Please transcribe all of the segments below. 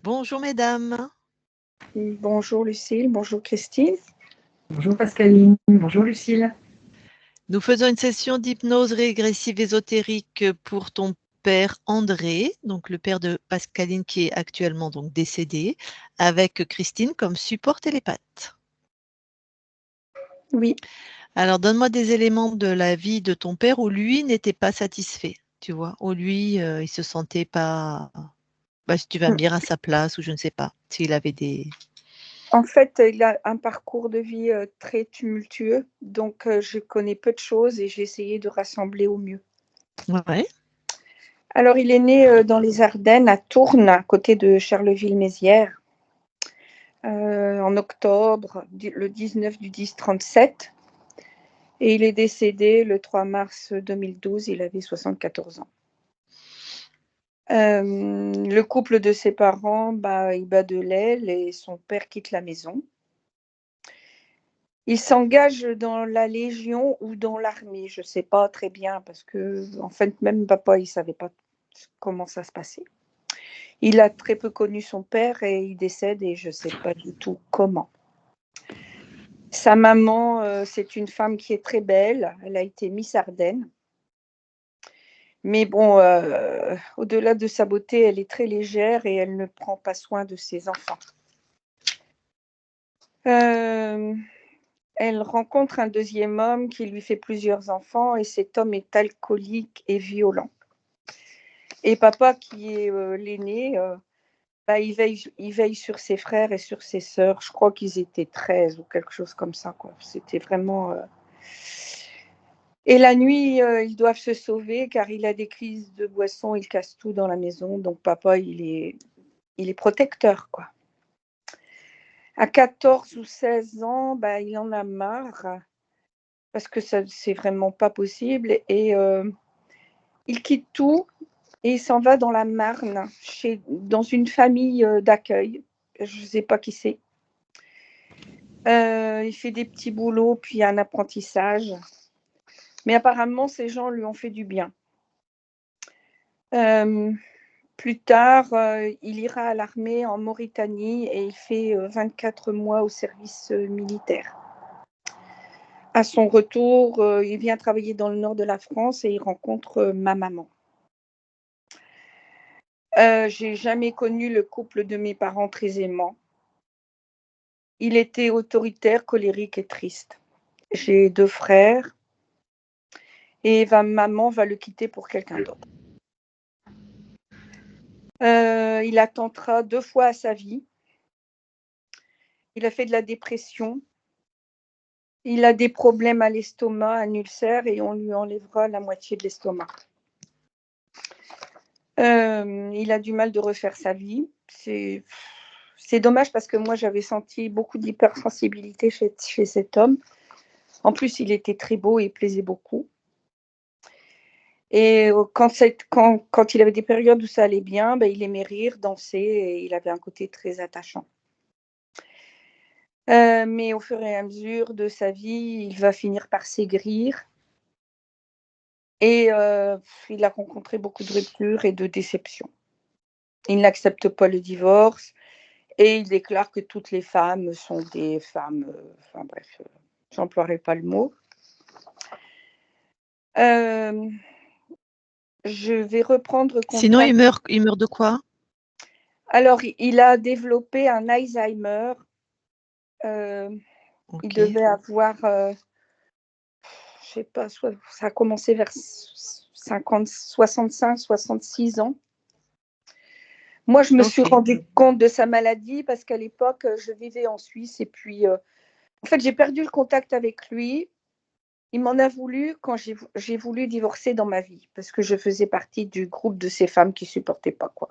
Bonjour mesdames. Bonjour Lucille, bonjour Christine. Bonjour Pascaline, bonjour Lucille. Nous faisons une session d'hypnose régressive ésotérique pour ton père André, donc le père de Pascaline qui est actuellement donc décédé, avec Christine comme support télépathe. Oui. Alors donne-moi des éléments de la vie de ton père où lui n'était pas satisfait, tu vois, où lui il se sentait pas, si tu vas me dire à sa place ou je ne sais pas, s'il avait des... En fait, il a un parcours de vie très tumultueux, donc je connais peu de choses et j'ai essayé de rassembler au mieux. Ouais. Alors, il est né dans les Ardennes, à Tournes, à côté de Charleville-Mézières, en octobre, le 19 du 10 37. Et il est décédé le 3 mars 2012, il avait 74 ans. Le couple de ses parents, il bat de l'aile et son père quitte la maison. Il s'engage dans la Légion ou dans l'armée, je ne sais pas très bien, parce que, en fait, même papa, il ne savait pas comment ça se passait. Il a très peu connu son père et il décède et je ne sais pas du tout comment. Sa maman, c'est une femme qui est très belle, elle a été Miss Ardennes. Mais bon, au-delà de sa beauté, elle est très légère et elle ne prend pas soin de ses enfants. Elle rencontre un deuxième homme qui lui fait plusieurs enfants et cet homme est alcoolique et violent. Et papa, qui est l'aîné, il veille sur ses frères et sur ses sœurs. Je crois qu'ils étaient 13 ou quelque chose comme ça, quoi. C'était vraiment... Et la nuit, ils doivent se sauver car il a des crises de boisson, il casse tout dans la maison. Donc papa, il est protecteur, quoi. À 14 ou 16 ans, il en a marre parce que ça, c'est vraiment pas possible. Et il quitte tout et il s'en va dans la Marne, dans une famille d'accueil. Je ne sais pas qui c'est. Il fait des petits boulots, puis un apprentissage. Mais apparemment, ces gens lui ont fait du bien. Plus tard, il ira à l'armée en Mauritanie et il fait 24 mois au service militaire. À son retour, il vient travailler dans le nord de la France et il rencontre ma maman. J'ai jamais connu le couple de mes parents très aimant. Il était autoritaire, colérique et triste. J'ai 2 frères et maman va le quitter pour quelqu'un d'autre. Il attentera 2 fois à sa vie. Il a fait de la dépression. Il a des problèmes à l'estomac, un ulcère, et on lui enlèvera la moitié de l'estomac. Il a du mal de refaire sa vie. C'est dommage parce que moi, j'avais senti beaucoup d'hypersensibilité chez cet homme. En plus, il était très beau et plaisait beaucoup. Et quand il avait des périodes où ça allait bien, il aimait rire, danser, et il avait un côté très attachant. Mais au fur et à mesure de sa vie, il va finir par s'aigrir. Et il a rencontré beaucoup de ruptures et de déceptions. Il n'accepte pas le divorce et il déclare que toutes les femmes sont des femmes... enfin bref, j'emploierai pas le mot. Je vais reprendre contact. Sinon, il meurt de quoi? Alors, il a développé un Alzheimer. Okay. Il devait avoir, je sais pas, ça a commencé vers 65, 66 ans. Moi, je me suis rendu compte de sa maladie parce qu'à l'époque, je vivais en Suisse et puis, en fait, j'ai perdu le contact avec lui. Il m'en a voulu quand j'ai voulu divorcer dans ma vie parce que je faisais partie du groupe de ces femmes qui supportaient pas, quoi.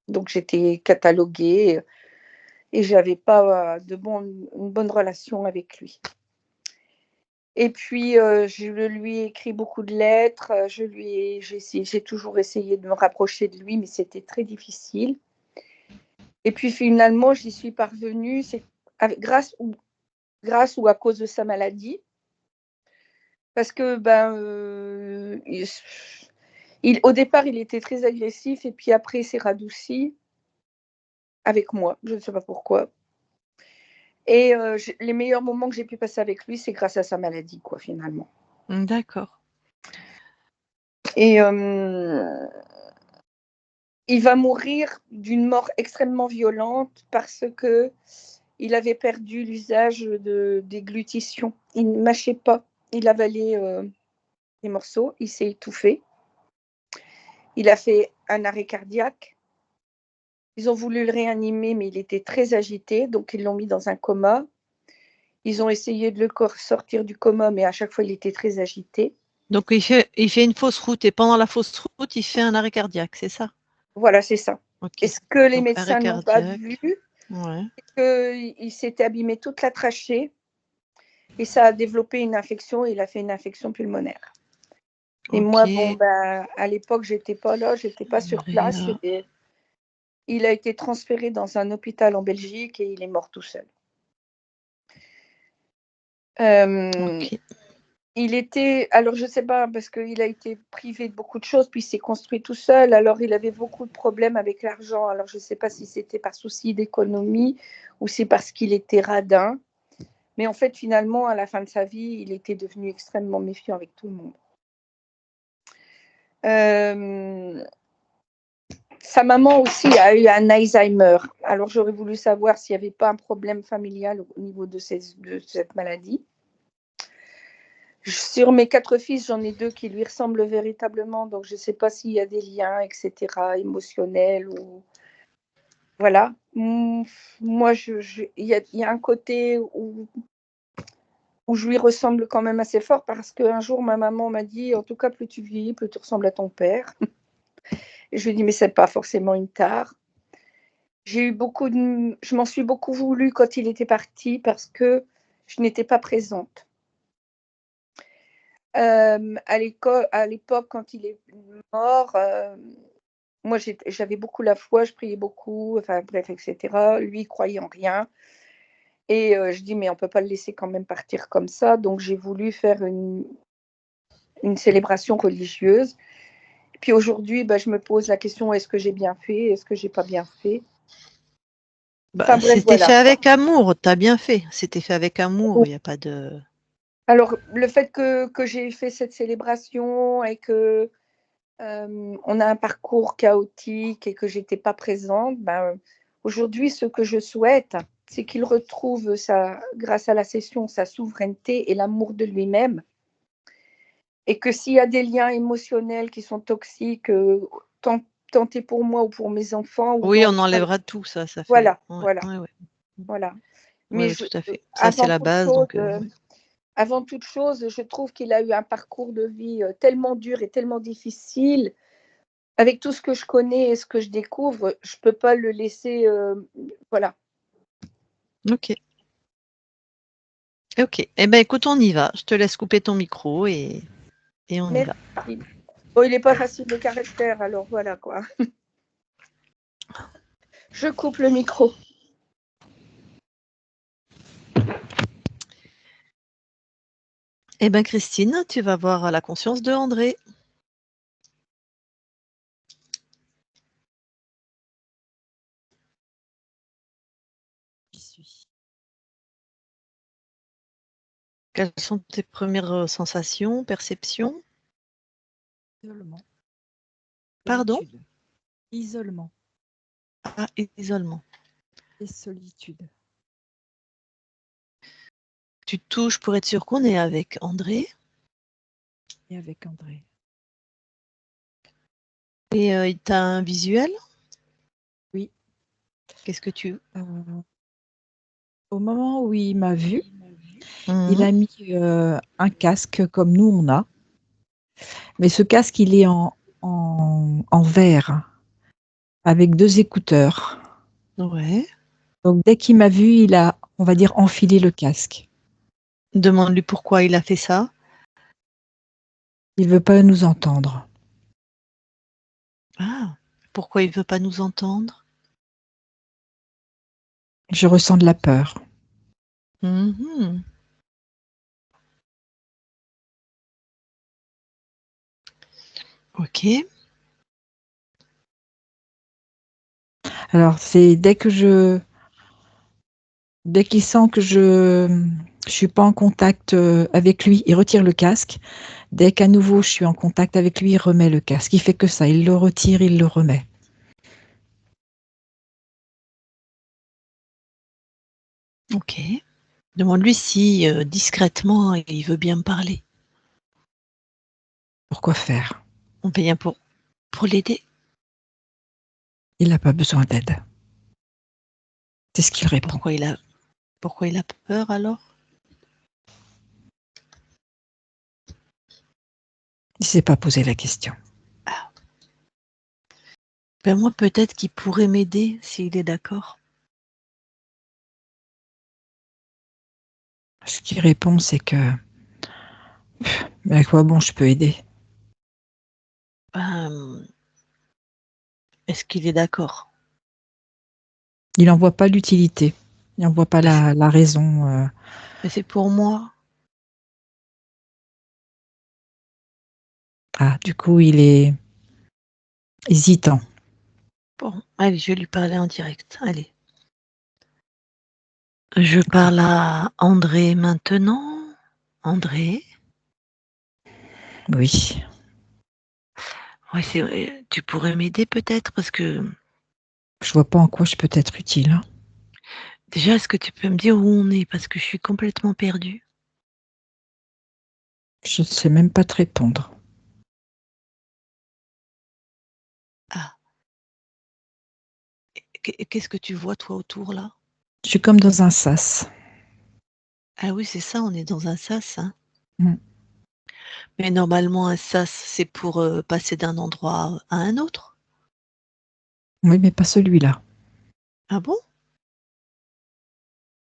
Donc, j'étais cataloguée et j'avais pas une bonne relation avec lui. Et puis, je lui ai écrit beaucoup de lettres. J'ai toujours essayé de me rapprocher de lui, mais c'était très difficile. Et puis finalement, j'y suis parvenue grâce ou à cause de sa maladie. Parce que au départ, il était très agressif et puis après, il s'est radouci. avec moi, je ne sais pas pourquoi. Et les meilleurs moments que j'ai pu passer avec lui, c'est grâce à sa maladie, quoi, finalement. D'accord. Et il va mourir d'une mort extrêmement violente parce que il avait perdu l'usage de déglutition. Il ne mâchait pas. Il avalait des morceaux. Il s'est étouffé. Il a fait un arrêt cardiaque. Ils ont voulu le réanimer, mais il était très agité, donc ils l'ont mis dans un coma. Ils ont essayé de le sortir du coma, mais à chaque fois, il était très agité. Donc, il fait une fausse route et pendant la fausse route, il fait un arrêt cardiaque, c'est ça? Voilà, c'est ça. Ok. Et ce que les Donc, arrêt médecins n'ont pas vu, Ouais. c'est qu'il s'était abîmé toute la trachée et ça a développé une infection. Il a fait une infection pulmonaire. Et Ok. moi, bon, à l'époque, j'étais pas là, j'étais pas sur place. Et il a été transféré dans un hôpital en Belgique et il est mort tout seul. Ok. Il était, alors je sais pas, parce qu'il a été privé de beaucoup de choses, puis il s'est construit tout seul. Alors il avait beaucoup de problèmes avec l'argent. Alors je sais pas si c'était par souci d'économie ou c'est parce qu'il était radin. Mais en fait, finalement, à la fin de sa vie, il était devenu extrêmement méfiant avec tout le monde. Sa maman aussi a eu un Alzheimer. Alors j'aurais voulu savoir s'il n'y avait pas un problème familial au niveau de cette maladie. Sur mes 4 fils, j'en ai 2 qui lui ressemblent véritablement, donc je ne sais pas s'il y a des liens, etc., émotionnels ou voilà. Moi, il y a un côté où je lui ressemble quand même assez fort parce qu'un jour, ma maman m'a dit: «En tout cas, plus tu vieillis, plus tu ressembles à ton père». Et je lui ai dit: «Mais c'est pas forcément une tare». Je m'en suis beaucoup voulu quand il était parti parce que je n'étais pas présente. À l'époque, quand il est mort, moi j'avais beaucoup la foi, je priais beaucoup, enfin bref, etc. Lui, il croyait en rien. Et je dis: «Mais on peut pas le laisser quand même partir comme ça». Donc j'ai voulu faire une célébration religieuse. Puis aujourd'hui, je me pose la question: est-ce que j'ai bien fait? Est-ce que j'ai pas bien fait? Enfin bref, C'était fait voilà, quoi. avec amour, tu as bien fait. C'était fait avec amour, il n'y a pas de... Alors le fait que j'ai fait cette célébration et que, on a un parcours chaotique et que j'étais pas présente, aujourd'hui ce que je souhaite, c'est qu'il retrouve grâce à la session, sa souveraineté et l'amour de lui-même. Et que s'il y a des liens émotionnels qui sont toxiques, tant est pour moi ou pour mes enfants ou Oui, dans on enlèvera tout ça, ça fait... voilà, Ouais, voilà, ouais, ouais. voilà. Oui, Mais oui, tout à fait. Ça, c'est avant la toute base, chose, donc... ouais. avant toute chose, je trouve qu'il a eu un parcours de vie, tellement dur et tellement difficile. Avec tout ce que je connais et ce que je découvre, je peux pas le laisser, voilà. Ok. Ok. Eh bien, écoute, on y va. Je te laisse couper ton micro et on y va. Merci. Bon, il n'est pas facile de caractère, alors voilà, quoi. Je coupe le micro. Eh bien, Christine, tu vas voir la conscience de André. J'y suis. Quelles sont tes premières sensations, perceptions? Isolement. Pardon? Solitude. Isolement Ah, isolement. et solitude. Tu touches pour être sûr qu'on est avec André. Et avec André. Et il t'a un visuel? Oui. Qu'est-ce que tu... Au moment où il m'a vu, il Mhm. a mis un casque comme nous on a. Mais ce casque, il est en verre, avec 2 écouteurs. Ouais. Donc dès qu'il m'a vu, il a, on va dire, enfilé le casque. Demande-lui pourquoi il a fait ça. Il veut pas nous entendre. Ah, pourquoi il veut pas nous entendre? Je ressens de la peur. Mhm. Ok. Alors, c'est dès qu'il sent que je suis pas en contact avec lui, il retire le casque. Dès qu'à nouveau je suis en contact avec lui, il remet le casque. Il fait que ça, il le retire, il le remet. Ok. Demande-lui si discrètement il veut bien me parler. Pourquoi faire? On vient pour l'aider. Il n'a pas besoin d'aide. C'est ce qu'il répond. Pourquoi il a peur alors? Il ne s'est pas posé la question. Ah. Ben moi, peut-être qu'il pourrait m'aider s'il est d'accord. Ce qu'il répond, c'est que mais à quoi bon je peux aider? Ben, est-ce qu'il est d'accord? Il n'en voit pas l'utilité. Il n'en voit pas la raison. Mais c'est pour moi. Ah, du coup, il est hésitant. Bon, allez, je vais lui parler en direct. Allez. Je parle à André maintenant. André? Oui. Oui, c'est vrai. Tu pourrais m'aider peut-être parce que Je vois pas en quoi je peux être utile. Hein. déjà, est-ce que tu peux me dire où on est? Parce que je suis complètement perdue. Je ne sais même pas te répondre. Ah, qu'est-ce que tu vois toi autour là? Je suis comme dans un sas. Ah oui, c'est ça, on est dans un sas, hein. Mm. Mais normalement, un sas, c'est pour passer d'un endroit à un autre. Oui, mais pas celui-là. Ah bon?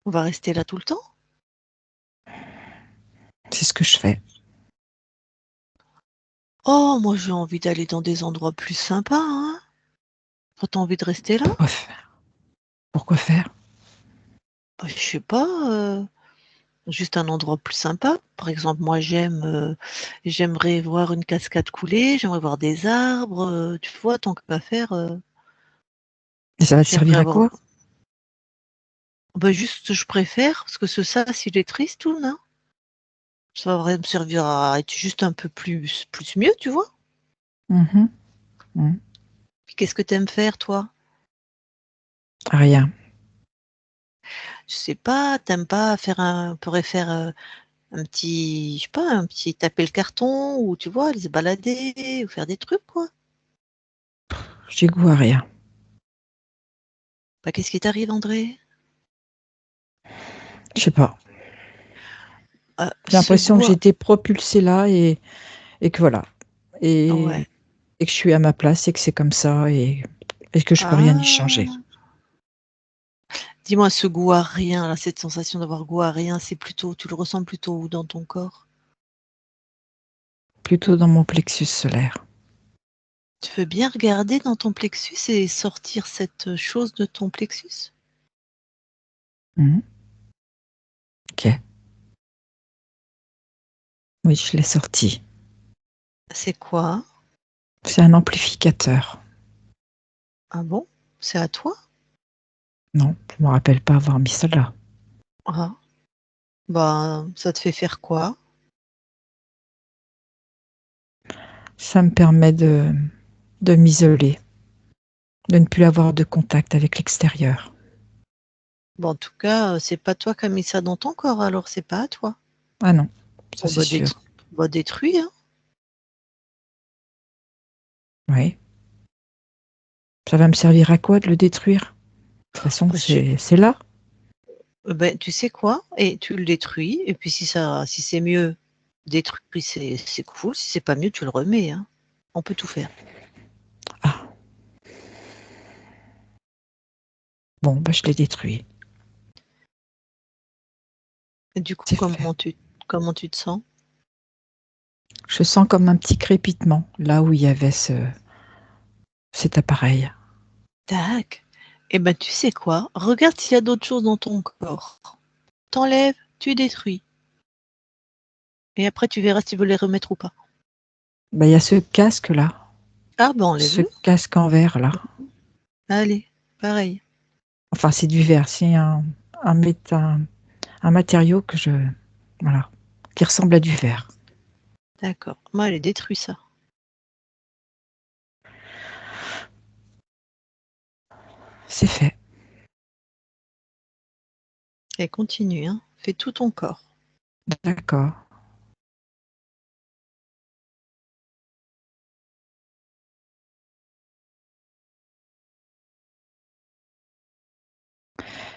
On va rester là tout le temps? C'est ce que je fais. Oh, moi j'ai envie d'aller dans des endroits plus sympas, hein. Toi, t'as envie de rester là? Pourquoi faire? Pourquoi faire? Bah, je sais pas, juste un endroit plus sympa. Par exemple, moi j'aimerais voir une cascade couler, j'aimerais voir des arbres, tu vois? Tant qu'à faire, Et ça va te j'aimerais servir à avoir quoi? bah, juste je préfère parce que ce sas, il est triste tout, non? Ça devrait me servir à être juste un peu plus mieux, tu vois? Mhm. Mm. Puis qu'est-ce que tu aimes faire toi? Rien. Je sais pas, tu aimes pas faire un pourrais faire, un petit je sais pas, un petit taper le carton ou tu vois, aller se balader ou faire des trucs quoi? J'ai goût à rien. Bah, qu'est-ce qui t'arrive André? Je sais pas. J'ai Ce l'impression que goût j'ai été propulsée là et que voilà. ouais. Et que je suis à ma place et que c'est comme ça et que je peux rien y changer. Ah! Dis-moi ce goût à rien là, cette sensation d'avoir goût à rien, c'est plutôt tu le ressens plutôt où dans ton corps? Plutôt dans mon plexus solaire. Tu veux bien regarder dans ton plexus et sortir cette chose de ton plexus? Mhm. Ok. Oui, je l'ai sorti. C'est quoi? C'est un amplificateur. Ah bon? C'est à toi? Non, je me rappelle pas avoir mis ça là. Ah, bah, ça te fait faire quoi? Ça me permet de m'isoler, de ne plus avoir de contact avec l'extérieur. Bon, en tout cas, c'est pas toi qui as mis ça dans ton corps, alors c'est pas à toi. Ah non, ça Bon, c'est sûr. bah, détruis, hein. Oui. Ça va me servir à quoi de le détruire? De toute façon, Bah, c'est là. ben, tu sais quoi? Et tu le détruis, et puis si c'est mieux, détruit, c'est cool. Si c'est pas mieux, tu le remets, hein. On peut tout faire. Ah, bon, bah, je l'ai détruit. Et du coup, C'est fait. comment tu te sens? Je sens comme un petit crépitement là où il y avait cet appareil. Tac. Et ben, tu sais quoi? Regarde s'il y a d'autres choses dans ton corps. T'enlèves, tu détruis. Et après, tu verras si tu veux les remettre ou pas. Bah, il y a ce casque là, Ah, ben, ce enlève-le. casque en verre là. Allez. pareil. Enfin, c'est du verre. C'est un matériau voilà, qui ressemble à du verre. D'accord. Moi, elle est détruit ça. C'est fait. Et continue, hein. Fais tout ton corps. D'accord.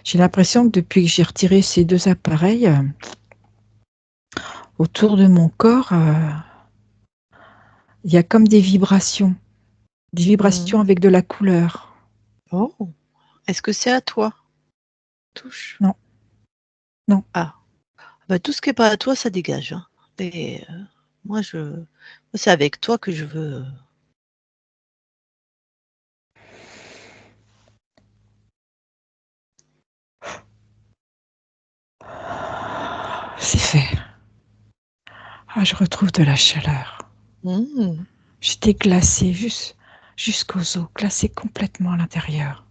J'ai l'impression que depuis que j'ai retiré ces 2 appareils, autour de mon corps, il y a comme des vibrations avec de la couleur. Oh, est-ce que c'est à toi? Touche. Non. Non. Ah, bah, tout ce qui est pas à toi, ça dégage, hein. Et moi, c'est avec toi que je veux. C'est fait. Ah, je retrouve de la chaleur. Mmh. J'étais glacée jusqu'aux os, glacée complètement à l'intérieur.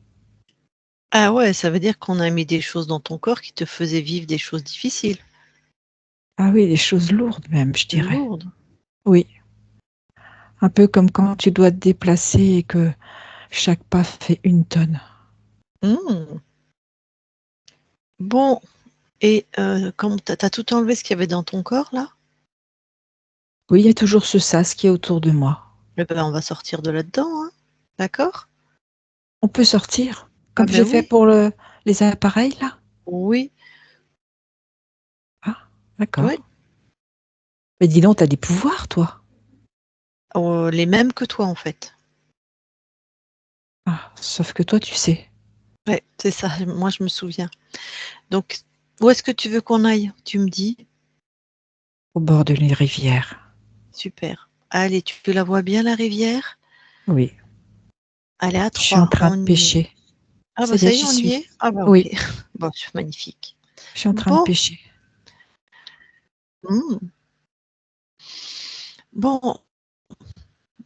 Ah ouais, ça veut dire qu'on a mis des choses dans ton corps qui te faisaient vivre des choses difficiles, Ah oui, des choses lourdes même, je dirais. lourdes. Oui. Un peu comme quand tu dois te déplacer et que chaque pas fait 1 tonne. Mmh. Bon, et comme tu as tout enlevé ce qu'il y avait dans ton corps là? Oui, il y a toujours ce sas qui est autour de moi. Eh ben, on va sortir de là-dedans, hein. D'accord? On peut sortir, Ah comme ben j'ai fait oui, pour les appareils là? oui, Ah, d'accord. ouais. Mais dis donc, t'as des pouvoirs, toi? Les mêmes que toi en fait. Ah, sauf que toi, tu sais. Ouais, c'est ça, moi je me souviens. Donc, où est-ce que tu veux qu'on aille? Tu me dis? Au bord d'une rivière. Super. Allez, tu la vois bien la rivière? Oui, Allez, à je suis en 3, train de on y est. pêcher. Ah Ça bah y est, ça y est, j'y on y suis. est? Ah bah OK. Oui, Bon, c'est magnifique. je suis en train de Bon, pêcher. mmh, bon,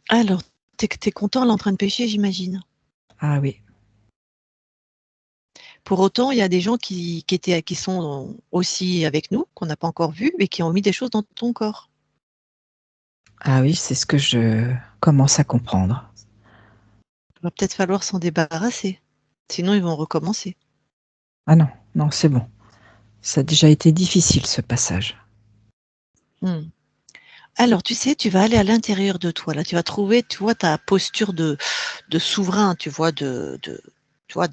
alors tu es content là en train de pêcher, j'imagine? Ah oui. Pour autant, il y a des gens qui sont aussi avec nous, qu'on n'a pas encore vus, mais qui ont mis des choses dans ton corps. Ah oui, c'est ce que je commence à comprendre. Il va peut-être falloir s'en débarrasser, sinon ils vont recommencer. Ah non, non, c'est bon. Ça a déjà été difficile, ce passage. Mmh. Alors tu sais, tu vas aller à l'intérieur de toi, là, tu vas trouver, tu vois, ta posture de souverain, tu vois, tu vois,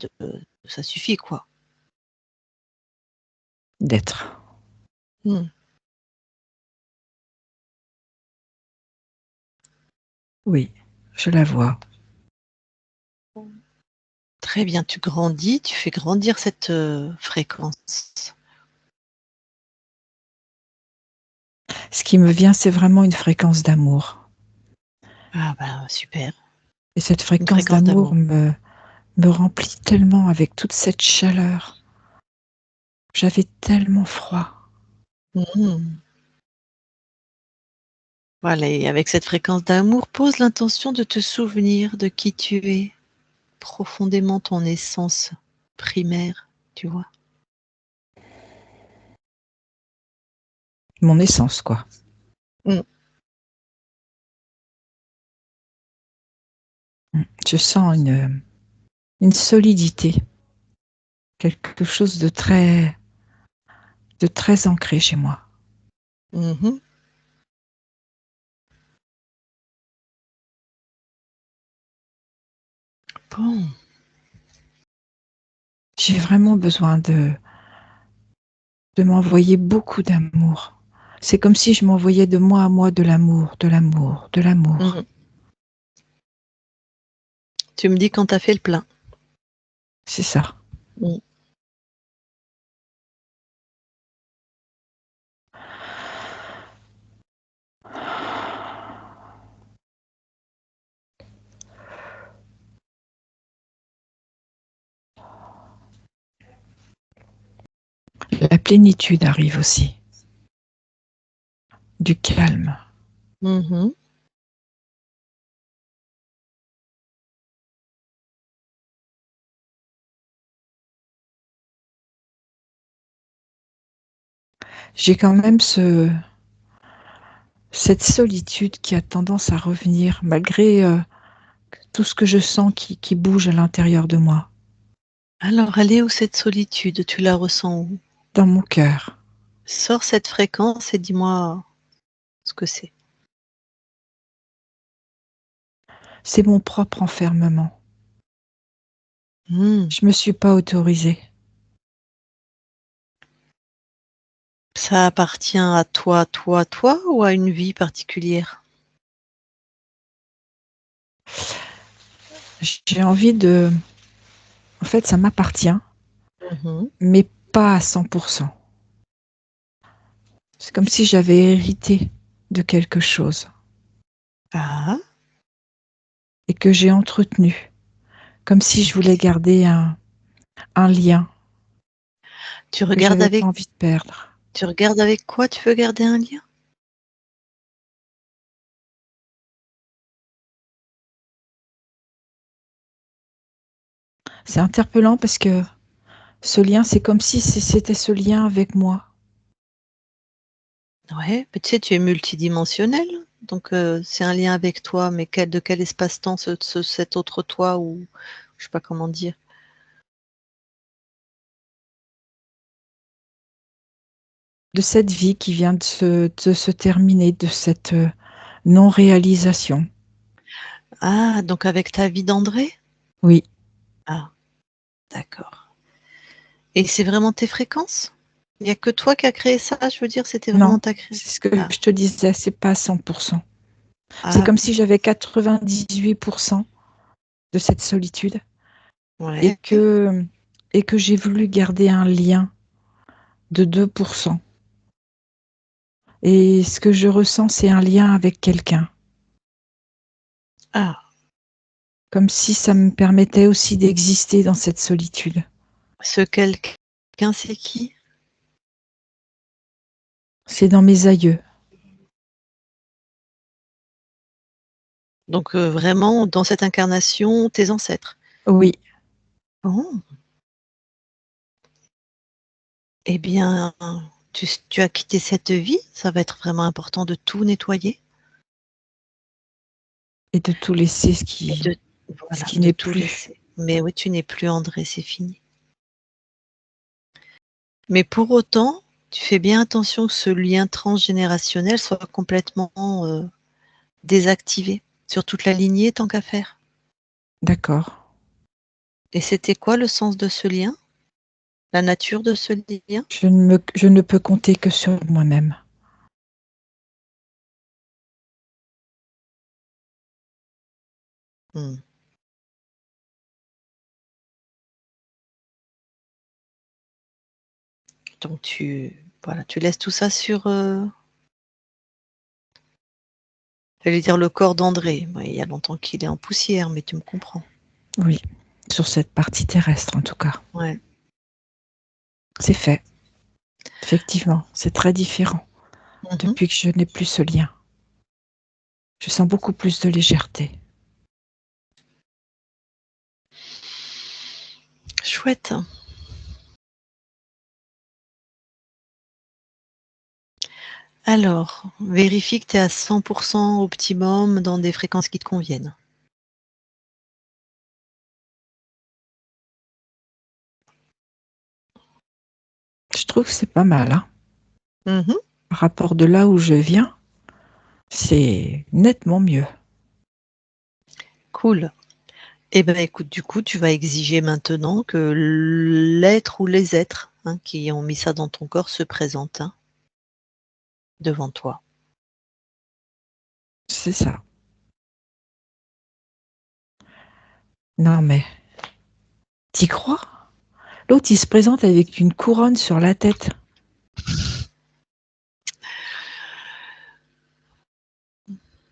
ça suffit, quoi. D'être. Mmh. Oui, je la vois. Très bien, tu grandis, tu fais grandir cette, fréquence. Ce qui me vient, c'est vraiment une fréquence d'amour. Ah bah, super, Et cette une fréquence fréquence d'amour d'amour. me remplit tellement avec toute cette chaleur. J'avais tellement froid. Mmh. Voilà, et avec cette fréquence d'amour, pose l'intention de te souvenir de qui tu es, profondément ton essence primaire, tu vois? Mon essence, quoi. Mmh. Je sens une solidité, quelque chose de très ancré chez moi. Mmh. Bon. J'ai vraiment besoin de m'envoyer beaucoup d'amour. C'est comme si je m'envoyais de moi à moi de l'amour, de l'amour, de l'amour. Mmh. Tu me dis quand tu as fait le plein. C'est ça. Mmh. La plénitude arrive aussi, du calme. Mmh. j'ai quand même cette solitude qui a tendance à revenir, malgré tout ce que je sens qui bouge à l'intérieur de moi, Alors, elle est où cette solitude? Tu la ressens où? dans mon cœur. Sors cette fréquence et dis-moi ce que c'est. C'est mon propre enfermement. Mmh. Je me suis pas autorisée. Ça appartient à toi ou à une vie particulière? J'ai envie de... En fait, ça m'appartient, Mmh. mais pas à 100%. C'est comme si j'avais hérité de quelque chose Ah, et que j'ai entretenu, comme si je voulais garder un lien tu que regardes j'avais pas avec envie de perdre. tu regardes avec quoi tu veux garder un lien? C'est interpellant parce que ce lien, c'est comme si c'était ce lien avec moi. Ouais, mais tu sais, tu es multidimensionnel, donc c'est un lien avec toi, mais de quel espace-temps cet autre toi ou je sais pas comment dire? De cette vie qui vient de se terminer, de cette non-réalisation. Ah, donc avec ta vie d'André? Oui, Ah, d'accord. Et c'est vraiment tes fréquences? Il y a que toi qui as créé ça? Je veux dire, c'était vraiment non, ta création? c'est ce que Ah, je te disais, c'est pas 100%. C'est ah, comme si j'avais 98% de cette solitude et ouais. que, et que j'ai voulu garder un lien de 2%. Et ce que je ressens, c'est un lien avec quelqu'un. Ah, Comme si ça me permettait aussi d'exister dans cette solitude. ce quelqu'un, c'est qui? C'est dans mes aïeux. Donc vraiment dans cette incarnation, tes ancêtres? Oui, Oh, eh bien, tu as quitté cette vie, ça va être vraiment important de tout nettoyer et de tout laisser et ce voilà, qui de n'est tout plus. laisser. Mais oui, tu n'es plus André, c'est fini. Mais pour autant, tu fais bien attention que ce lien transgénérationnel soit complètement, désactivé sur toute la lignée tant qu'à faire. D'accord. Et c'était quoi le sens de ce lien? La nature de ce lien? Je ne peux compter que sur moi-même. Mmh. Donc voilà, tu laisses tout ça sur, j'allais dire le corps d'André. Ouais, il y a longtemps qu'il est en poussière, mais tu me comprends. Oui, sur cette partie terrestre en tout cas. Ouais. C'est fait. Effectivement, c'est très différent Mmh. depuis que je n'ai plus ce lien. Je sens beaucoup plus de légèreté. Chouette. Alors, vérifie que tu es à 100 optimum dans des fréquences qui te conviennent. Je trouve que c'est pas mal, hein. Mmh. Par rapport de là où je viens, c'est nettement mieux. Cool. Eh ben, écoute, du coup, tu vas exiger maintenant que l'être ou les êtres, hein, qui ont mis ça dans ton corps se présentent, hein, devant toi. C'est ça. Non mais, t'y crois? L'autre, il se présente avec une couronne sur la tête.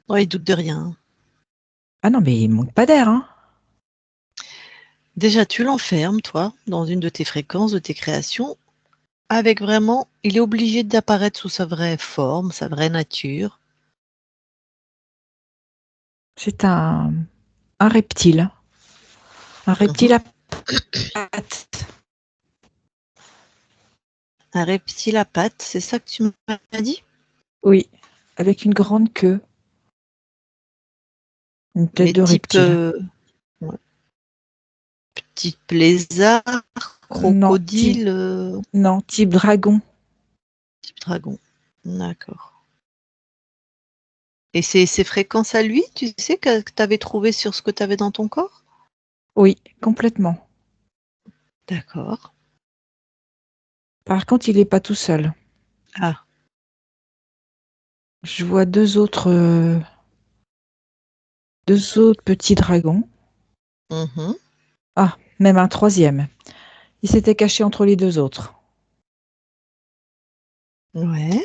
Ouais, il doute de rien, hein. Ah non, mais il manque pas d'air, hein. Déjà, tu l'enfermes, toi, dans une de tes fréquences, de tes créations, avec vraiment il est obligé d'apparaître sous sa vraie forme, sa vraie nature. C'est un reptile. Un Mmh. reptile à pattes. Un reptile à pattes, c'est ça que tu m'as dit? Oui, avec une grande queue, une tête Mais de type reptile. ouais, type lézard, Non, type, crocodile, non, type dragon. type dragon. D'accord. Et c'est fréquence à lui, tu sais, que tu avais trouvé sur ce que tu avais dans ton corps? Oui, complètement. D'accord. Par contre, il n'est pas tout seul. Ah, Je vois deux autres petits dragons. mhm. Ah, même un troisième. Il s'était caché entre les deux autres. Ouais.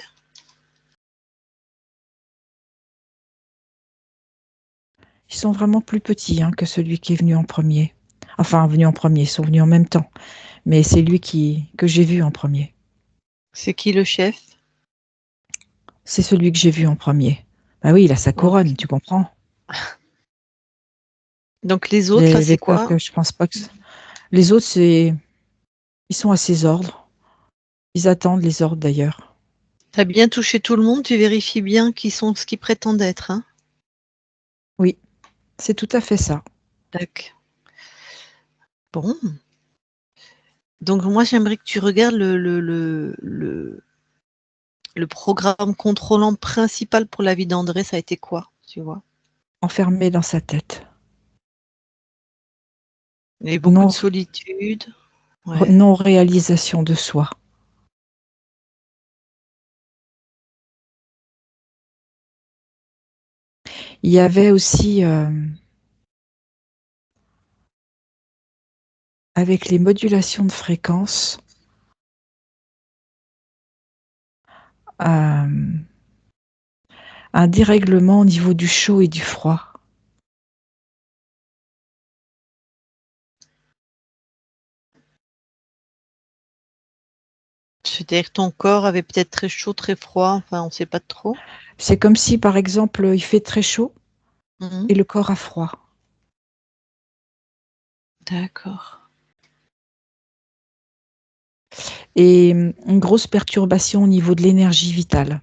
Ils sont vraiment plus petits que celui qui est venu en premier. Enfin, venu en premier, ils sont venus en même temps. Mais c'est lui que j'ai vu en premier. C'est qui le chef? C'est celui que j'ai vu en premier. Bah oui, il a sa couronne, Ok. tu comprends? Donc les autres, là, c'est Les quoi? peuples, je pense pas que... Les autres, ils sont à ses ordres. Ils attendent les ordres d'ailleurs. T'as bien touché tout le monde, tu vérifies bien qui sont ce qu'ils prétendent être, hein? Oui, c'est tout à fait ça. Tac. Bon. Donc moi, j'aimerais que tu regardes le programme contrôlant principal pour la vie d'André, ça a été quoi, tu vois? Enfermé dans sa tête. Il y a eu beaucoup de Non, solitude. Ouais. non-réalisation de soi. Il y avait aussi, avec les modulations de fréquence, euh, un dérèglement au niveau du chaud et du froid. C'est-à-dire que ton corps avait peut-être très chaud, très froid, enfin, on ne sait pas trop. C'est comme si, par exemple, il fait très chaud Mhm. et le corps a froid. D'accord. Et une grosse perturbation au niveau de l'énergie vitale.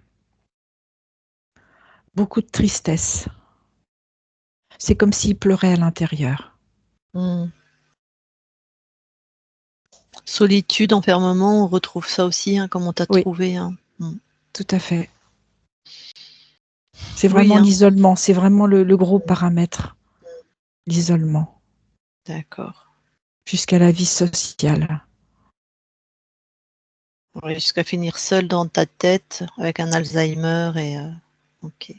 Beaucoup de tristesse. C'est comme s'il pleurait à l'intérieur. Mhm. Solitude, enfermement, on retrouve ça aussi, hein, comme on t'a Oui, trouvé, hein. Mhm. tout à fait. C'est Oui, vraiment hein. l'isolement, c'est vraiment le gros paramètre, l'isolement, D'accord. jusqu'à la vie sociale. Ouais, jusqu'à finir seul dans ta tête avec un Alzheimer et ok.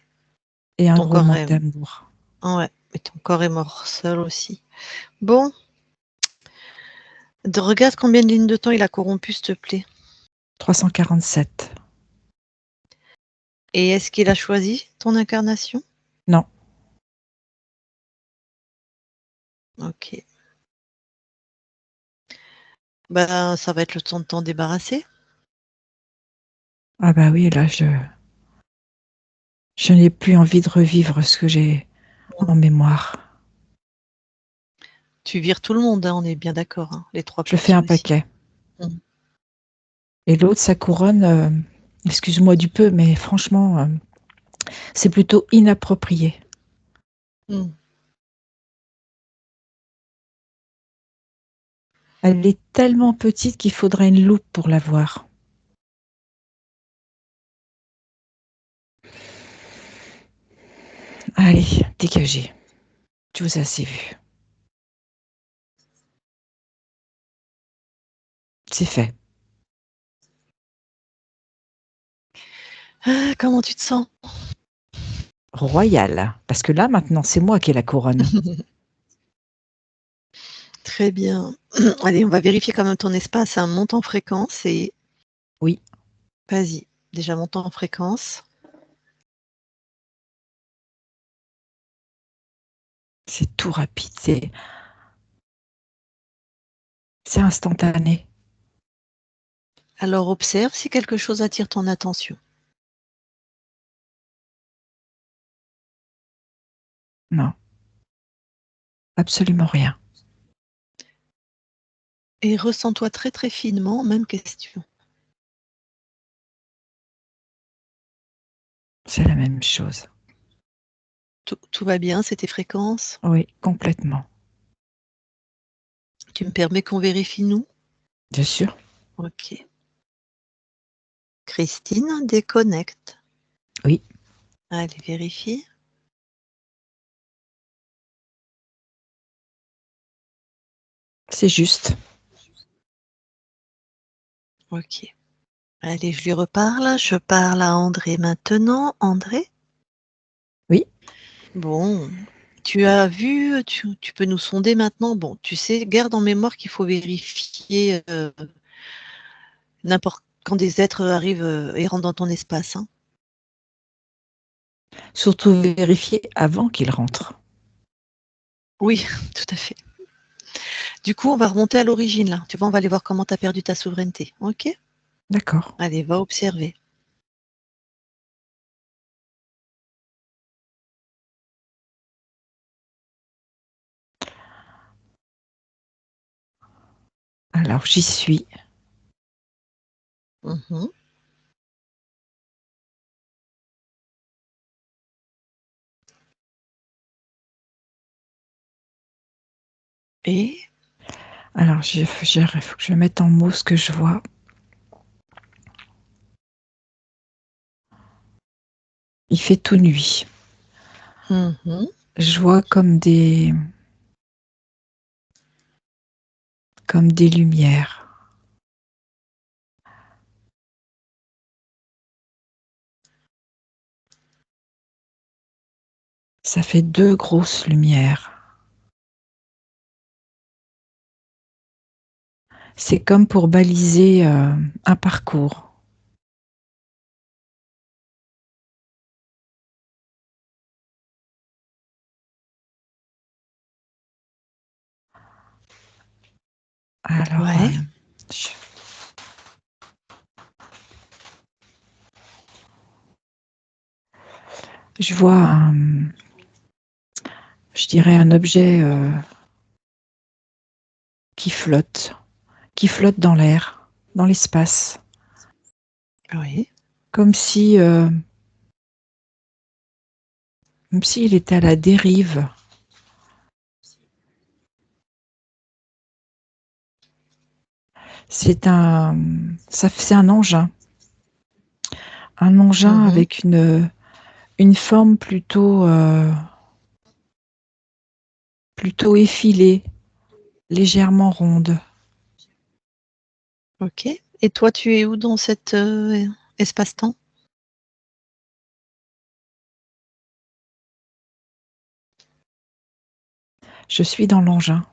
Et un Ton gros corps manque est d'amour. ouais, et ton corps est mort seul aussi. Bon, regarde combien de lignes de temps il a corrompu, s'il te plaît. 347. Et est-ce qu'il a choisi ton incarnation? Non. Ok. Ben, ça va être le temps de t'en débarrasser. Ah bah oui, là, je n'ai plus envie de revivre ce que j'ai en mémoire. Tu vires tout le monde, hein, on est bien d'accord, hein, les trois Je fais petits un aussi. paquet. Mm. Et l'autre, sa couronne, excuse-moi du peu, mais franchement, c'est plutôt inapproprié. Mm. Elle est tellement petite qu'il faudrait une loupe pour la voir. Allez, dégagez. Je vous ai assez vu. C'est fait. Ah, comment tu te sens? Royal. Parce que là, maintenant, c'est moi qui ai la couronne. Très bien. Allez, on va vérifier quand même ton espace, hein. Monte en fréquence et Oui, vas-y. Déjà, monte en fréquence. c'est tout rapide. C'est instantané. Alors, observe si quelque chose attire ton attention. Non, absolument rien. Et ressens-toi très très finement, même question. C'est la même chose. Tout va bien, c'est tes fréquences? Oui, complètement. Tu me permets qu'on vérifie, nous? Bien sûr. OK. Christine, déconnecte. Oui. Allez, vérifie. C'est juste. OK. Allez, je lui reparle. Je parle à André maintenant. André? Oui. Bon, tu as vu, tu peux nous sonder maintenant. Bon, tu sais, garde en mémoire qu'il faut vérifier n'importe quand des êtres arrivent et rentrent dans ton espace. Hein. Surtout vérifier avant qu'il rentre. Oui, tout à fait. Du coup, on va remonter à l'origine là. Tu vois, on va aller voir comment tu as perdu ta souveraineté. OK? D'accord. Allez, va observer. Alors, j'y suis. Mhm. Et Alors, il faut que je mette en mots ce que je vois. Il fait tout nuit. Mhm. Je vois comme des lumières. Ça fait 2 grosses lumières. C'est comme pour baliser un parcours. Alors, ouais. je, je vois je dirais un objet qui flotte dans l'air, dans l'espace, Oui. comme si, comme s'il était à la dérive. C'est un engin Mhm. avec une forme plutôt effilée, légèrement ronde. OK. Et toi, tu es où dans cet espace-temps? Je suis dans l'engin.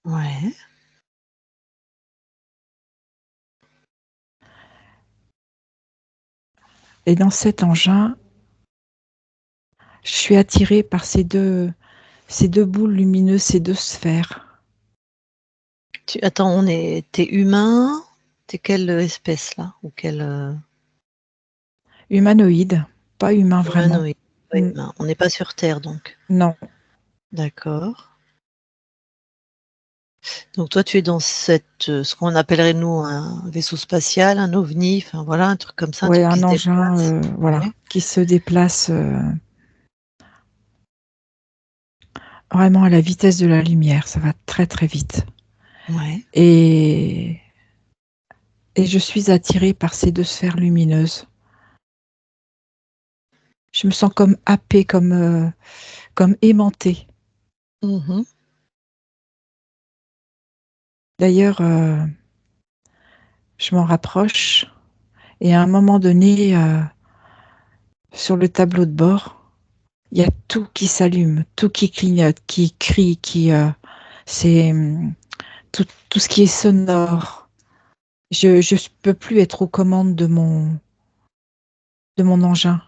Ouais. Et dans cet engin, je suis attirée par ces deux boules lumineuses, ces deux sphères. Attends, t'es humain? T'es quelle espèce là? Ou quel Humanoïde, pas humain vraiment. humanoïde? Pas Mm, humain. On n'est pas sur Terre donc. non, D'accord. Donc toi, tu es dans ce qu'on appellerait nous un vaisseau spatial, un ovni, enfin voilà, un truc comme ça, un ouais, truc qui un se engin, déplace. voilà, Ouais. qui se déplace vraiment à la vitesse de la lumière. Ça va très très vite. Ouais. Et, et je suis attirée par ces deux sphères lumineuses. Je me sens comme happée, comme aimantée. Mhm. D'ailleurs, je m'en rapproche et à un moment donné, sur le tableau de bord, il y a tout qui s'allume, tout qui clignote, qui crie, c'est tout ce qui est sonore. Je peux plus être aux commandes de mon engin.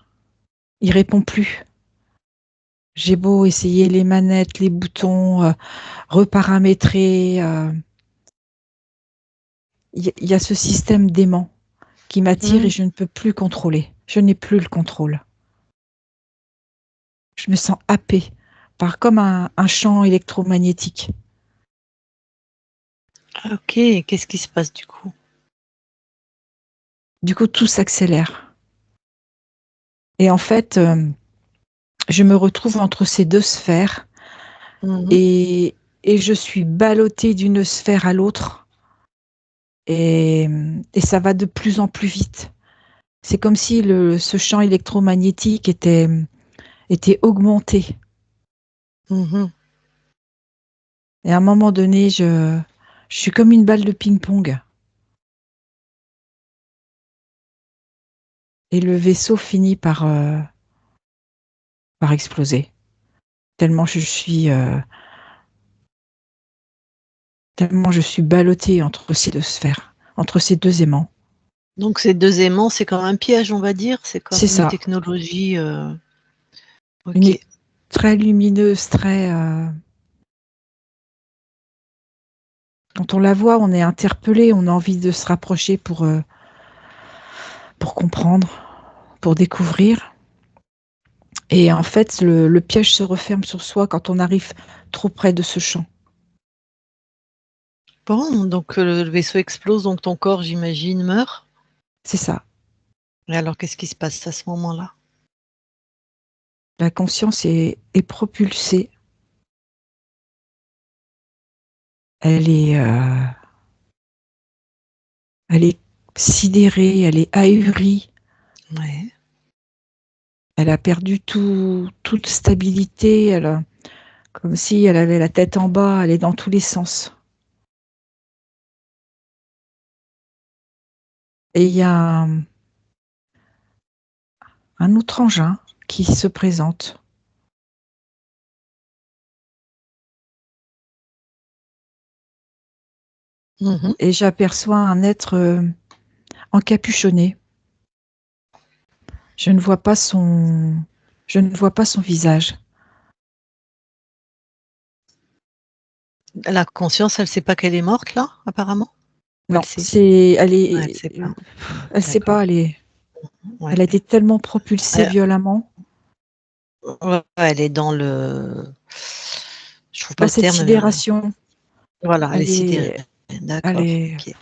Il répond plus. J'ai beau essayer les manettes, les boutons, reparamétrer. Il y a ce système d'aimant qui m'attire et Mm. je ne peux plus contrôler. Je n'ai plus le contrôle. Je me sens happée par comme un champ électromagnétique. Ok, qu'est-ce qui se passe du coup? Du coup, tout s'accélère. Et en fait, je me retrouve entre ces deux sphères Mhm. et je suis ballottée d'une sphère à l'autre et ça va de plus en plus vite. C'est comme si ce champ électromagnétique était augmenté. Mhm. Et à un moment donné, je suis comme une balle de ping-pong. Et le vaisseau finit par exploser. Tellement tellement je suis ballottée entre ces deux sphères, entre ces deux aimants. Donc ces deux aimants, c'est comme un piège, on va dire. C'est comme C'est une ça. technologie. Une Ok. très lumineuse, très. Quand on la voit, on est interpellé, on a envie de se rapprocher pour comprendre, pour découvrir. Et en fait, le piège se referme sur soi quand on arrive trop près de ce champ. Bon, donc le vaisseau explose, donc ton corps, j'imagine, meurt. C'est ça. Et alors, qu'est-ce qui se passe à ce moment-là? La conscience est propulsée. Elle est sidérée, elle est ahurie. Ouais. Elle a perdu toute stabilité. Comme si elle avait la tête en bas, elle est dans tous les sens. Et il y a un autre engin qui se présente. Mhm. Et j'aperçois un être encapuchonné. Je ne vois pas je ne vois pas son visage. La conscience, elle sait pas qu'elle est morte, là, apparemment? Ou elle Non, sait? Ouais, elle sait pas. elle sait D'accord. pas, Ouais. elle a été tellement propulsée violemment. Ouais, elle est dans le. Je trouve pas Dans le cette terme. sidération, Voilà, elle est elle sidérée. est, elle D'accord. est, Ok.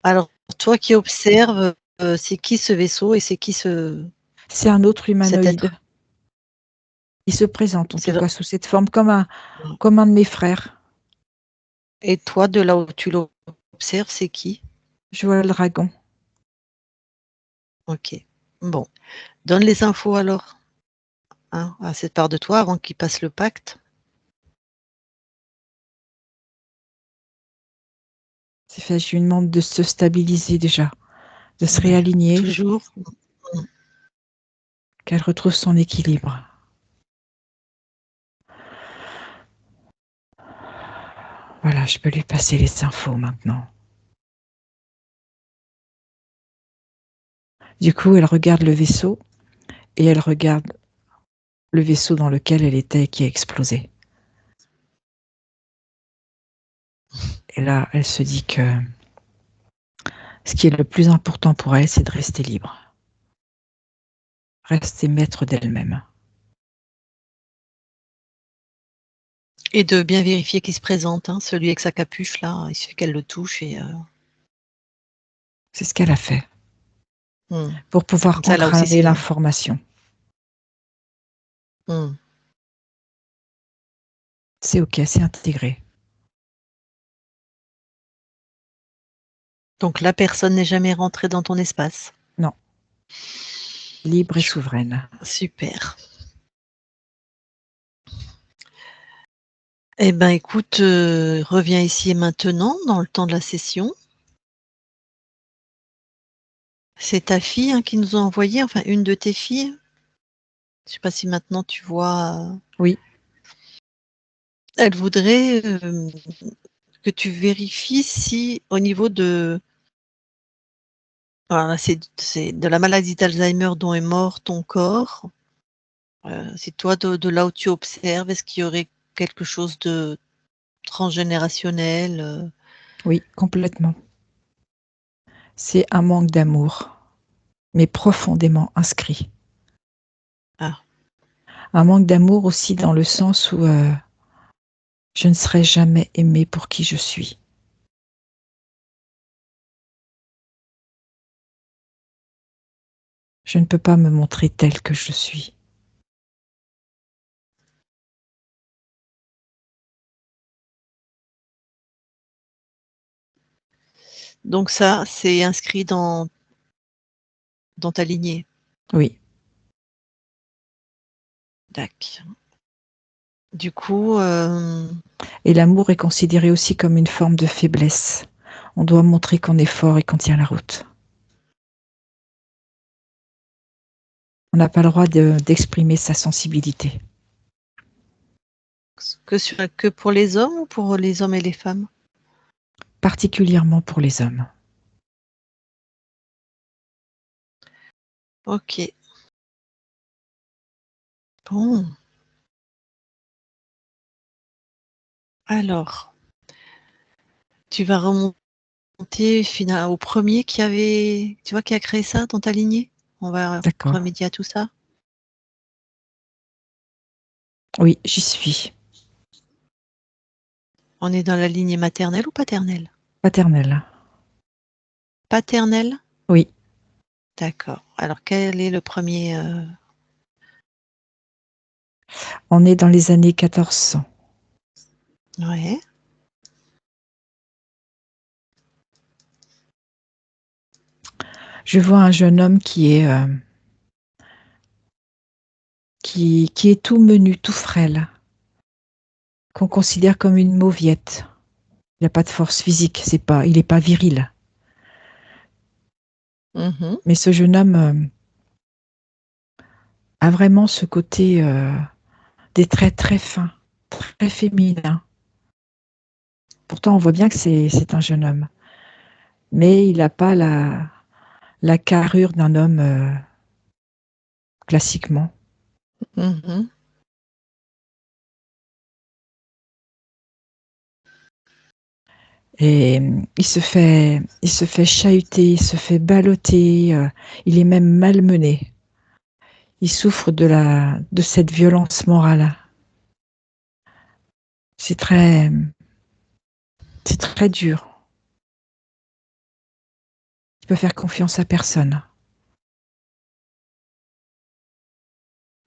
Alors, toi qui observes, c'est qui ce vaisseau et c'est qui c'est un autre cet humanoïde. être? Il se présente en C'est tout vrai. cas sous cette forme comme un de mes frères. Et toi, de là où tu l'observes, c'est qui? Je vois le dragon. Ok. Bon. Donne les infos alors, hein, à cette part de toi avant qu'il passe le pacte. C'est fait, je lui demande de se stabiliser déjà, de se Ouais. réaligner, Toujours. qu'elle retrouve son équilibre. Voilà, je peux lui passer les infos maintenant. Du coup, elle regarde le vaisseau et elle regarde le vaisseau dans lequel elle était qui a explosé. Et là, elle se dit que ce qui est le plus important pour elle, c'est de rester libre, rester maître d'elle-même. Et de bien vérifier qui se présente, hein, celui avec sa capuche là, il suffit qu'elle le touche et C'est ce qu'elle a fait mmh. pour pouvoir Comme ça là aussi entraver c'est l'information. mmh. C'est OK, c'est intégré. Donc la personne n'est jamais rentrée dans ton espace. Non, libre et Chou souveraine. super. Eh ben écoute, reviens ici et maintenant dans le temps de la session. C'est ta fille, hein, qui nous a envoyé, enfin une de tes filles? Je sais pas si maintenant tu vois, Oui, elle voudrait, que tu vérifies si au niveau de voilà, c'est de la maladie d'Alzheimer dont est mort ton corps, si toi de là où tu observes, est-ce qu'il y aurait quelque chose de transgénérationnel, oui, complètement. C'est un manque d'amour, mais profondément inscrit. Ah, Un manque d'amour aussi dans le sens où je ne serai jamais aimée pour qui je suis. Je ne peux pas me montrer telle que je suis. Donc ça, c'est inscrit dans ta lignée. Oui. D'accord. Du coup, Et l'amour est considéré aussi comme une forme de faiblesse. On doit montrer qu'on est fort et qu'on tient la route. On n'a pas le droit d'exprimer sa sensibilité. que pour les hommes ou pour les hommes et les femmes? Particulièrement pour les hommes. Ok. Bon. Alors, tu vas remonter au premier qui a créé ça dans ta lignée? On va D'accord. remédier à tout ça? Oui, j'y suis. On est dans la lignée maternelle ou paternelle? Paternelle. Paternelle? Oui. D'accord. Alors, quel est le premier On est dans les années 1400. Ouais. Je vois un jeune homme qui est tout menu, tout frêle, qu'on considère comme une mauviette. Il n'a pas de force physique, il n'est pas viril. Mmh. Mais ce jeune homme a vraiment ce côté des traits très fins, très féminins. Pourtant, on voit bien que c'est un jeune homme. Mais il n'a pas la carrure d'un homme classiquement. Mmh. Et il se fait chahuter, il se fait balloter, il est même malmené. Il souffre de cette violence morale. C'est très dur. Il peut faire confiance à personne.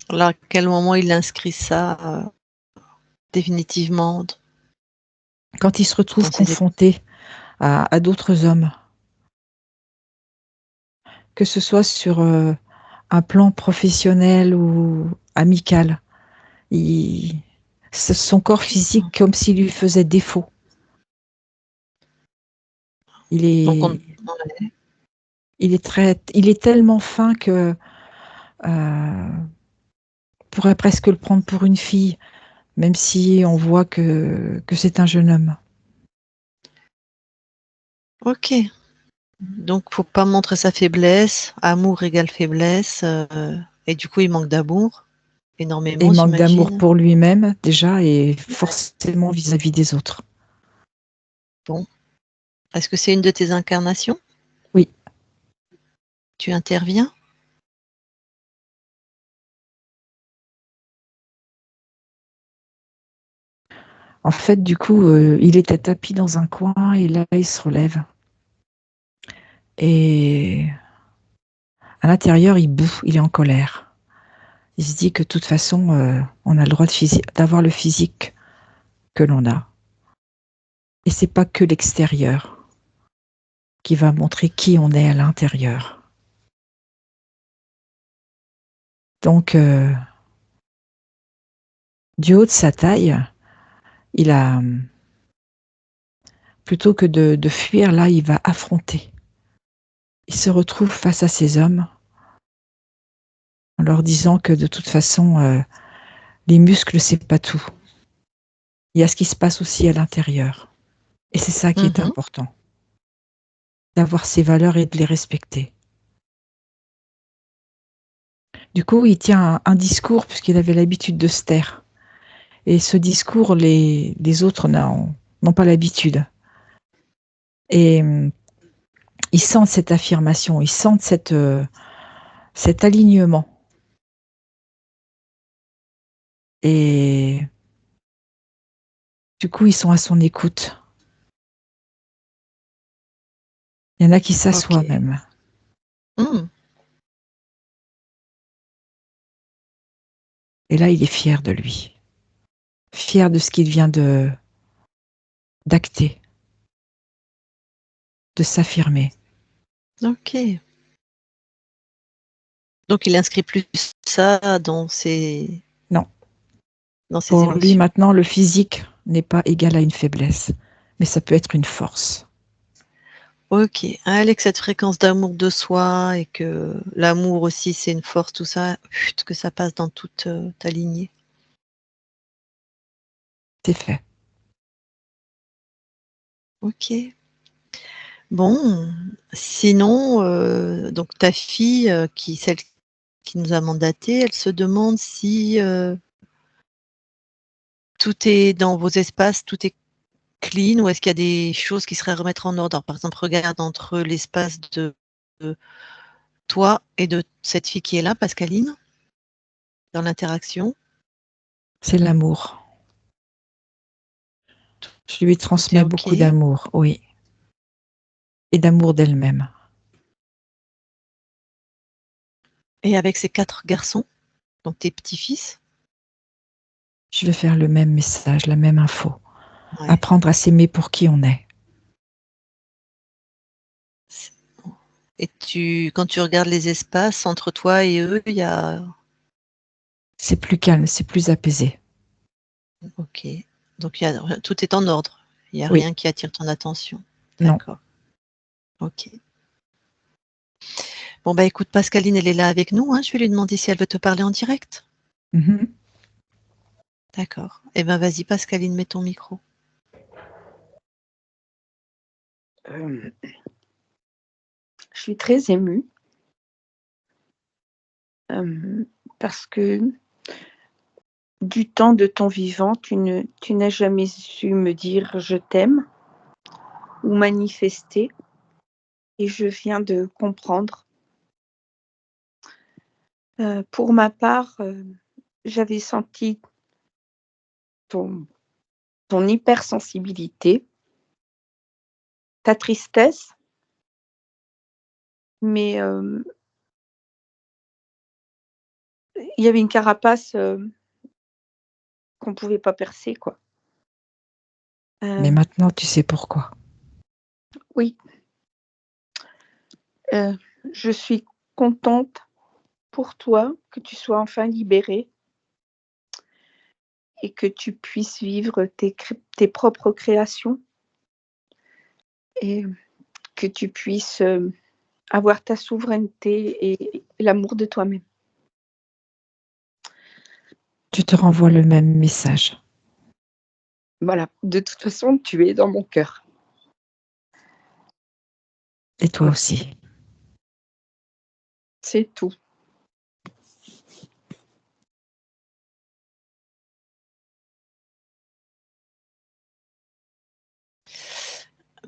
Alors, à quel moment il inscrit ça, définitivement Quand il se retrouve dans ses confronté à d'autres hommes, que ce soit sur un plan professionnel ou amical, son corps physique comme s'il lui faisait défaut. Il donc est, il est tellement fin que on pourrait presque le prendre pour une fille, même si on voit que c'est un jeune homme. OK. Donc faut pas montrer sa faiblesse, amour égale faiblesse, et du coup il manque d'amour, Et énormément il manque d'amour j'imagine? pour lui-même déjà et forcément vis-à-vis des autres. Bon. Est-ce que c'est une de tes incarnations? Oui. Tu interviens? En fait, du coup, il était tapis dans un coin et là, il se relève. Et à l'intérieur, il bout, il est en colère. Il se dit que de toute façon, on a le droit d'avoir le physique que l'on a. Et c'est pas que l'extérieur qui va montrer qui on est à l'intérieur. Donc, du haut de sa taille, il a, plutôt que de fuir, là, il va affronter. Il se retrouve face à ces hommes en leur disant que de toute façon, les muscles, c'est pas tout. Il y a ce qui se passe aussi à l'intérieur. Et c'est ça qui est Mmh. important, d'avoir ses valeurs et de les respecter. Du coup, il tient un discours puisqu'il avait l'habitude de se taire. Et ce discours, les autres n'ont pas l'habitude. Et ils sentent cette affirmation, ils sentent cet alignement. Et du coup, ils sont à son écoute. Il y en a qui s'assoient OK. même. Mmh. Et là, il est fier de lui. Fier de ce qu'il vient d'acter, de s'affirmer. Ok. Donc il inscrit plus ça dans ses Non. Pour lui, émotions. maintenant, le physique n'est pas égal à une faiblesse, mais ça peut être une force. Ok. Avec cette fréquence d'amour de soi et que l'amour aussi c'est une force, tout ça, que ça passe dans toute ta lignée. C'est fait. Ok. Bon, sinon, donc ta fille, celle qui nous a mandaté, elle se demande si tout est dans vos espaces, tout est clean, ou est-ce qu'il y a des choses qui seraient à remettre en ordre? Par exemple, regarde entre l'espace de toi et de cette fille qui est là, Pascaline, dans l'interaction. C'est l'amour. Je lui Tout est transmets ok. beaucoup d'amour, oui. Et d'amour d'elle-même. Et avec ces 4 garçons, donc tes petits-fils? Je vais faire le même message, la même info. Ouais. Apprendre à s'aimer pour qui on est. Et quand tu regardes les espaces entre toi et eux, il y a... C'est plus calme, c'est plus apaisé. Ok. Donc tout est en ordre. Il n'y a Oui, rien qui attire ton attention. non. D'accord. Ok. Bon, bah écoute, Pascaline, elle est là avec nous, hein. Je vais lui demander si elle veut te parler en direct. Mhm. D'accord. Eh ben vas-y, Pascaline, mets ton micro. Je suis très émue parce que du temps de ton vivant, tu n'as jamais su me dire je t'aime ou manifester, et je viens de comprendre. Pour ma part, j'avais senti ton hypersensibilité, ta tristesse, mais il y avait une carapace qu'on ne pouvait pas percer, quoi. Mais maintenant, tu sais pourquoi. Oui, je suis contente pour toi que tu sois enfin libérée et que tu puisses vivre tes propres créations et que tu puisses avoir ta souveraineté et l'amour de toi-même. Je te renvoie le même message. Voilà, de toute façon, tu es dans mon cœur. Et toi aussi. C'est tout.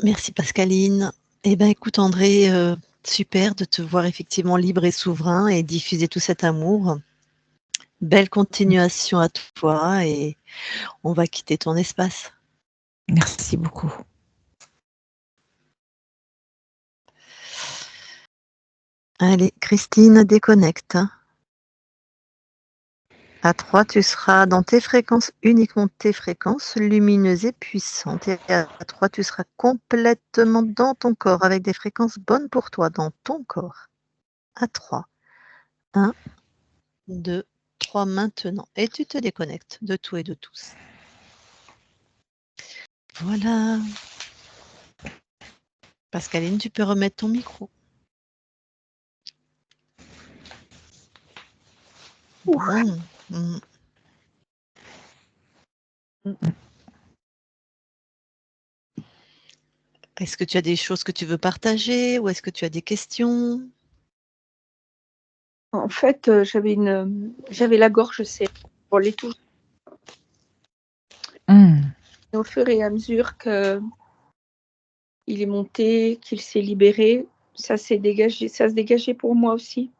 Merci, Pascaline. Eh ben écoute, André, super de te voir effectivement libre et souverain et diffuser tout cet amour. Belle continuation à toi et on va quitter ton espace. Merci beaucoup. Allez, Christine, déconnecte. À 3, tu seras dans tes fréquences, uniquement tes fréquences lumineuses et puissantes. Et à 3, tu seras complètement dans ton corps, avec des fréquences bonnes pour toi, dans ton corps. À 3. 1, 2, 3 maintenant. Et tu te déconnectes de tout et de tous. Voilà. Pascaline, tu peux remettre ton micro. Bon. Est-ce que tu as des choses que tu veux partager ou est-ce que tu as des questions? En fait, j'avais la gorge serrée pour les touches. Et au fur et à mesure qu'il est monté, qu'il s'est libéré, ça s'est dégagé, ça se dégageait pour moi aussi.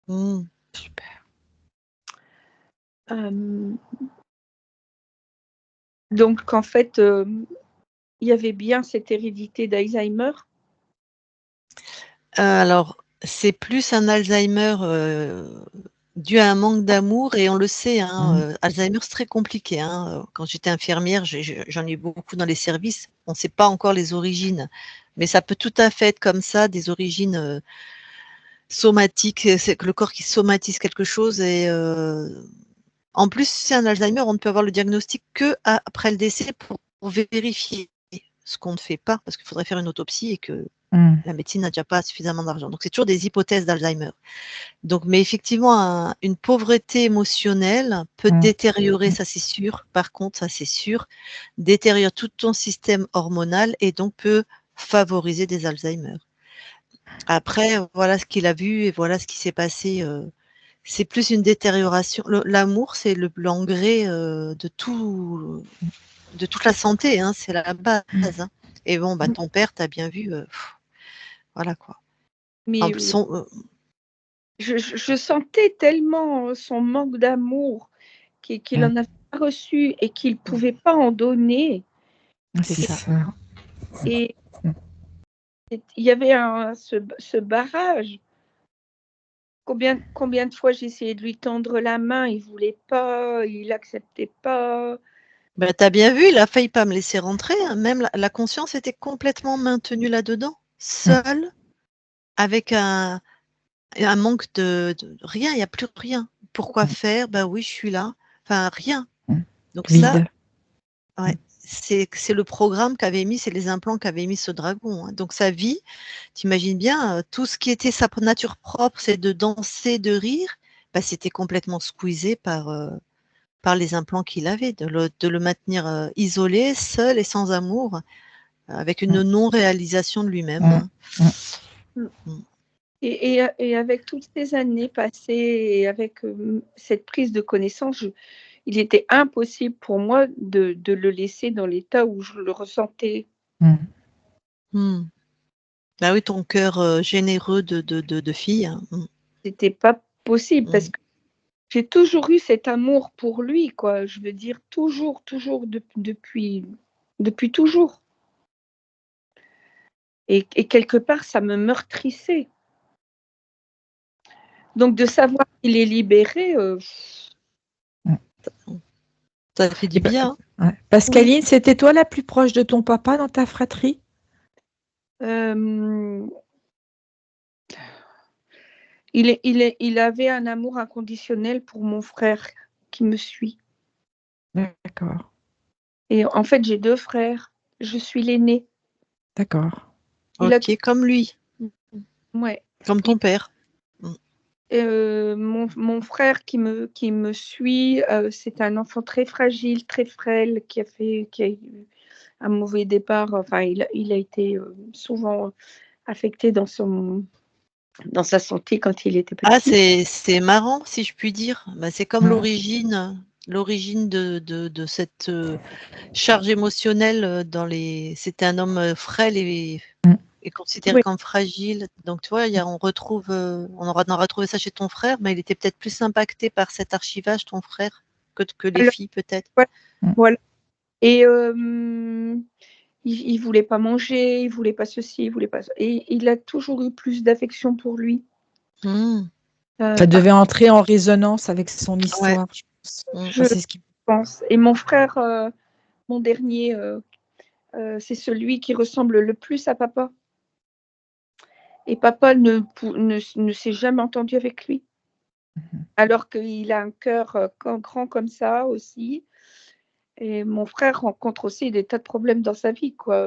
Super. Donc, en fait, il y avait bien cette hérédité d'Alzheimer. Alors, c'est plus un Alzheimer dû à un manque d'amour et on le sait, Mmh. Alzheimer, c'est très compliqué, Quand j'étais infirmière, j'en ai eu beaucoup dans les services. On ne sait pas encore les origines, mais ça peut tout à fait être comme ça, des origines, somatiques, c'est que le corps qui somatise quelque chose et en plus, si c'est un Alzheimer, on ne peut avoir le diagnostic qu'après le décès pour vérifier, ce qu'on ne fait pas parce qu'il faudrait faire une autopsie et que Mmh. la médecine n'a déjà pas suffisamment d'argent. Donc c'est toujours des hypothèses d'Alzheimer. Donc mais effectivement, une pauvreté émotionnelle peut Mmh. détériorer, ça c'est sûr, par contre, ça c'est sûr, détériore tout ton système hormonal et donc peut favoriser des Alzheimer. Après, voilà ce qu'il a vu et voilà ce qui s'est passé, c'est plus une détérioration. L'amour, c'est l'engrais, de toute la santé, c'est la base, Mmh. Et bon, bah, ton père, tu as bien vu, voilà quoi. En Mais plus son je sentais tellement son manque d'amour qu'il Mmh. en avait pas reçu et qu'il pouvait pas en donner. C'est C'est ça. ça. Et Mmh. il y avait ce barrage. Combien de fois j'ai essayé de lui tendre la main, il voulait pas, il acceptait pas. Bah, tu as bien vu, il a failli pas me laisser rentrer, même la conscience était complètement maintenue là-dedans, Mmh. seule, avec un manque de rien, il y a plus rien. Pourquoi Mmh. faire? Bah, oui, je suis là. Enfin, rien. Mmh. Donc ça, Vide. ouais, c'est le programme qu'avait mis, c'est les implants qu'avait mis ce dragon, Donc sa vie, tu imagines bien, tout ce qui était sa nature propre, c'est de danser, de rire, bah, c'était complètement squeezé par les implants qu'il avait, de le maintenir, isolé, seul et sans amour, avec une Mmh. non-réalisation de lui-même, Mmh. Mmh. Mmh. Et avec toutes ces années passées et avec cette prise de connaissance, il était impossible pour moi de le laisser dans l'état où je le ressentais. Mmh. Mmh. Bah oui, ton cœur, généreux de fille, C'était pas possible parce Mmh. que j'ai toujours eu cet amour pour lui, quoi. Je veux dire toujours, toujours depuis toujours. Et quelque part, ça me meurtrissait. Donc de savoir qu'il est libéré, Mmh. Ça fait du Et bien. ouais. oui. Pascaline, c'était toi la plus proche de ton papa dans ta fratrie? Hem, il avait un amour inconditionnel pour mon frère qui me suit. D'accord, Et en fait, j'ai 2 frères. Je suis l'aînée. d'accord. Il a OK, comme lui, Ouais. comme Il ton père. Mmh. mon frère qui me suit, c'est un enfant très fragile, très frêle, qui a eu un mauvais départ. Enfin, il a été, souvent affecté dans sa santé quand il était Ah, petit. c'est marrant, si je puis dire. Bah, c'est comme Mmh. l'origine de cette, charge émotionnelle, c'était un homme, frêle Mmh. et considéré Oui. comme fragile. Donc tu vois, on retrouve, on aura retrouvé ça chez ton frère, mais il était peut-être plus impacté par cet archivage, ton frère, que les Alors filles peut-être? ouais, Mmh. voilà. Et il voulait pas manger, il voulait pas ceci, il voulait pas ça et il a toujours eu plus d'affection pour lui. Mmh. Ça Par devait entrer en résonance avec son Ouais. histoire, je pense. Mmh. Enfin, Je c'est ce qui pense. Et mon frère, mon dernier, c'est celui qui ressemble le plus à papa. Et papa ne s'est jamais entendu avec lui. mmh Alors qu'il a un cœur, grand comme ça aussi. Et mon frère rencontre aussi des tas de problèmes dans sa vie, quoi.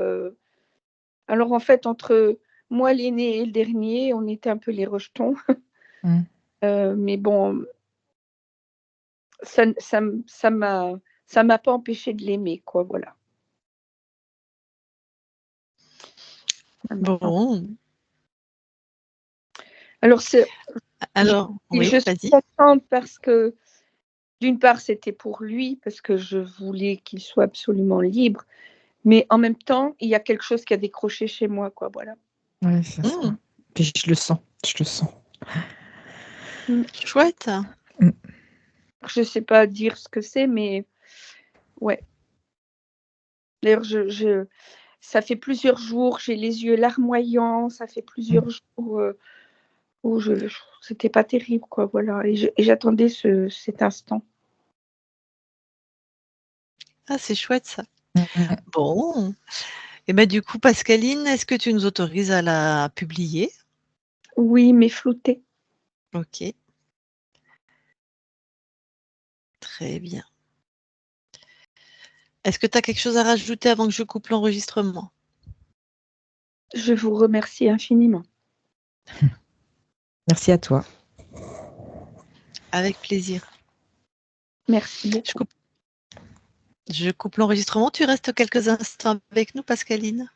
Alors en fait, entre moi l'aîné et le dernier, on était un peu les rejetons. Mmh. Mais bon, ça n ça m'a pas empêché de l'aimer, quoi, voilà. Ça m'a pas Bon, alors je alors oui, je suis vas-y. contente parce que d'une part, c'était pour lui, parce que je voulais qu'il soit absolument libre, mais en même temps, il y a quelque chose qui a décroché chez moi, quoi, voilà. Ouais, c'est ça. Mmh, Puis je le sens. Mmh. chouette. Mmh. Je sais pas dire ce que c'est, mais ouais. D'ailleurs, ça fait plusieurs jours, j'ai les yeux larmoyants, ça fait plusieurs jours, où c'était pas terrible, quoi, voilà. Et j'attendais cet instant. Ah, c'est chouette ça. Mhm. Bon. Et ben du coup, Pascaline, est-ce que tu nous autorises à la publier? Oui, mais flouté. Ok. Très bien. Est-ce que tu as quelque chose à rajouter avant que je coupe l'enregistrement? Je vous remercie infiniment. Merci à toi. Avec plaisir. Merci Je beaucoup. coupe l'enregistrement. Tu restes quelques instants avec nous, Pascaline?